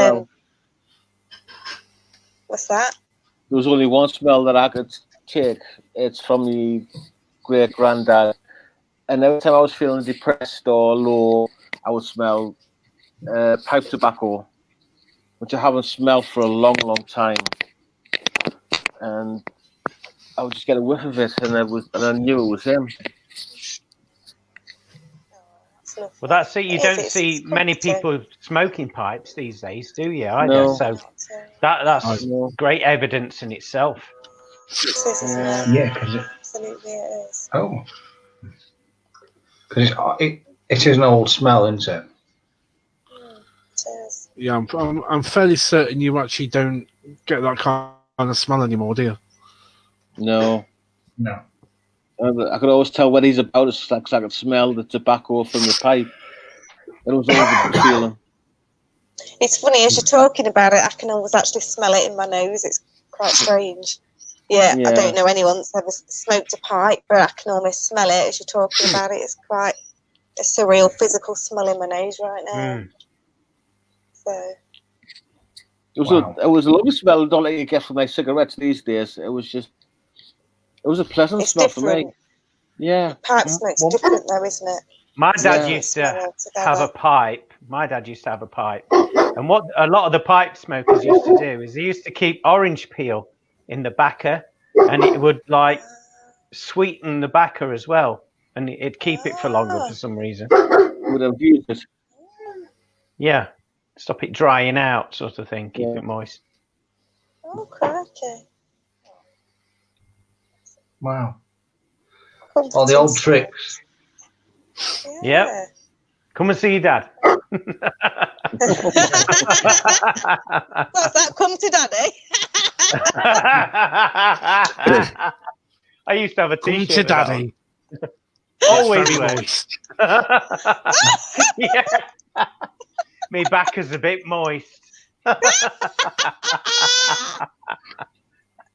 what's that? There was only one smell that I could take. It's from the great granddad. And every time I was feeling depressed or low, I would smell pipe tobacco, which I haven't smelled for a long, long time. And I would just get a whiff of it, and I knew it was him. Well, that's it. You don't see many people smoking pipes these days, do you? Either. No. So that's great evidence in itself. Yeah, because absolutely it is. Oh, because it is an old smell, isn't it? It is. Yeah, I'm fairly certain you actually don't get that kind of smell anymore, do you? No. No. I could always tell what he's about. It's like I could smell the tobacco from the pipe. It was always a good feeling. It's funny, as you're talking about it, I can always actually smell it in my nose. It's quite strange. Yeah, I don't know anyone that's ever smoked a pipe, but I can almost smell it as you're talking about it. It's quite a surreal physical smell in my nose right now. So it was a lovely smell. Don't let you get from my cigarettes these days. It was a pleasant smell different. for me. Yeah. Pipe smoke's different though, isn't it? My dad used to have a pipe. And what a lot of the pipe smokers used to do is they used to keep orange peel in the backer, and it would like sweeten the backer as well, and it'd keep it for longer for some reason. Would have used it. Yeah, stop it drying out, sort of thing. Keep it moist. Oh, crikey. Wow. All the old tricks. Yeah. Yep. Come and see your dad. What's that? Come to daddy? I used to have a t-shirt. Come to daddy. Always moist. Yeah. My back is a bit moist.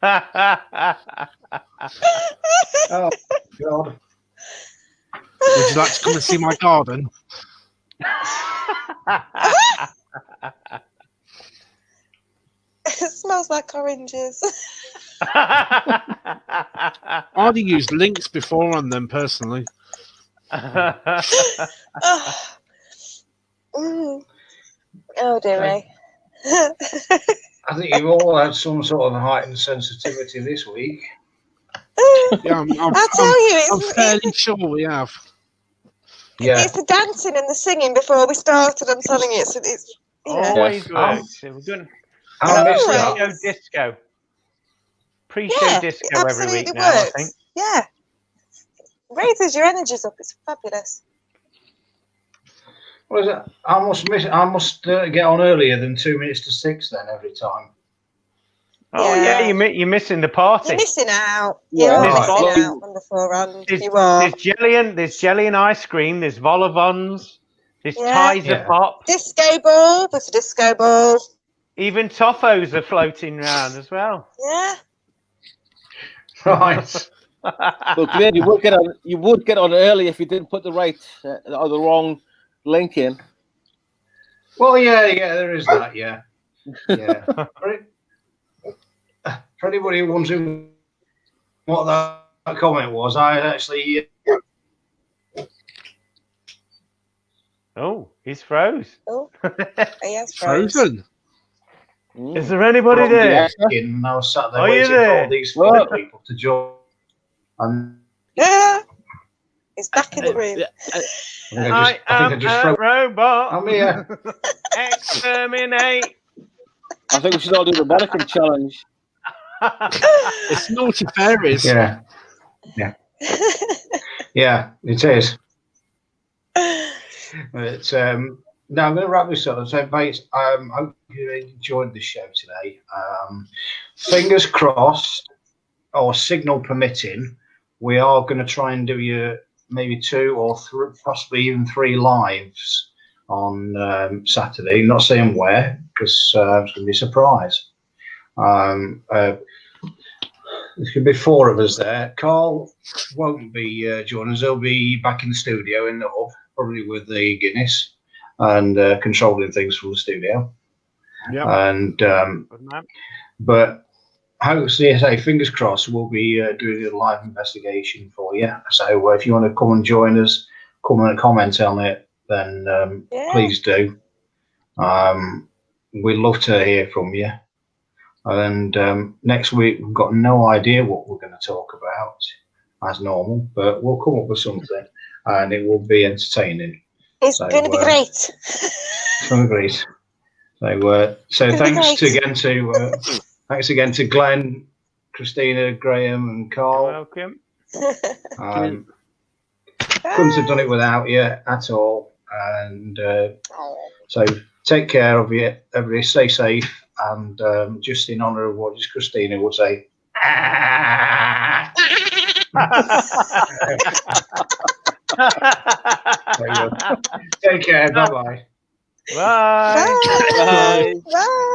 Oh, God. Would you like to come and see my garden? It smells like oranges. I'd used links before on them personally. Oh dear me. I think you've all had some sort of heightened sensitivity this week. Yeah, I'm fairly sure we have. Yeah. It's the dancing and the singing before we started. I'm telling you, it's always works. We're good. Pre-show disco. Pre-show disco every week now, works. I think. Yeah. Raises your energies up. It's fabulous. What is it? I must get on earlier than 2 minutes to 6 then every time. Oh yeah, you're missing the party. You're missing out. Yeah. You're missing out on the forehand. You are. There's jelly and ice cream. There's vol-au-vents. There's Tizer Pop. Disco ball. There's a disco ball. Even Toffos are floating around as well. Yeah. Right. But Glynn, you would get on early if you didn't put the right or the wrong link in. Well, yeah, there is that. Yeah. For anybody who wondering what that comment was, I actually. Oh, he's froze. Oh, he has frozen. Is there anybody there? And I was sat there waiting for all these people to join. Yeah, he's back in the room. I am a robot. I'm here. Exterminate. I think we should all do the mannequin challenge. It's naughty fairies. Yeah, yeah, it is. But Now I'm going to wrap this up. So, mate, I hope you enjoyed the show today. Fingers crossed, or signal permitting, we are going to try and do you maybe 2 or 3, possibly even 3 lives on Saturday. Not saying where, because it's going to be a surprise. There's going to be 4 of us there. Carl won't be joining us. He'll be back in the studio in the hub, probably with the Guinness and controlling things from the studio. Yeah. And but hopefully, say fingers crossed, we'll be doing a live investigation for you. So if you want to come and join us, come and comment on it, then please do. We'd love to hear from you. And next week, we've got no idea what we're going to talk about, as normal, but we'll come up with something, and it will be entertaining. It's going to be great. It's going to be great. So thanks again to Glenn, Christina, Graeme, and Carl. You're Couldn't welcome. have done it without you at all. And so take care of you, everybody. Stay safe. And just in honour of what Christina would say, take care. Bye-bye. Bye. Bye. Bye.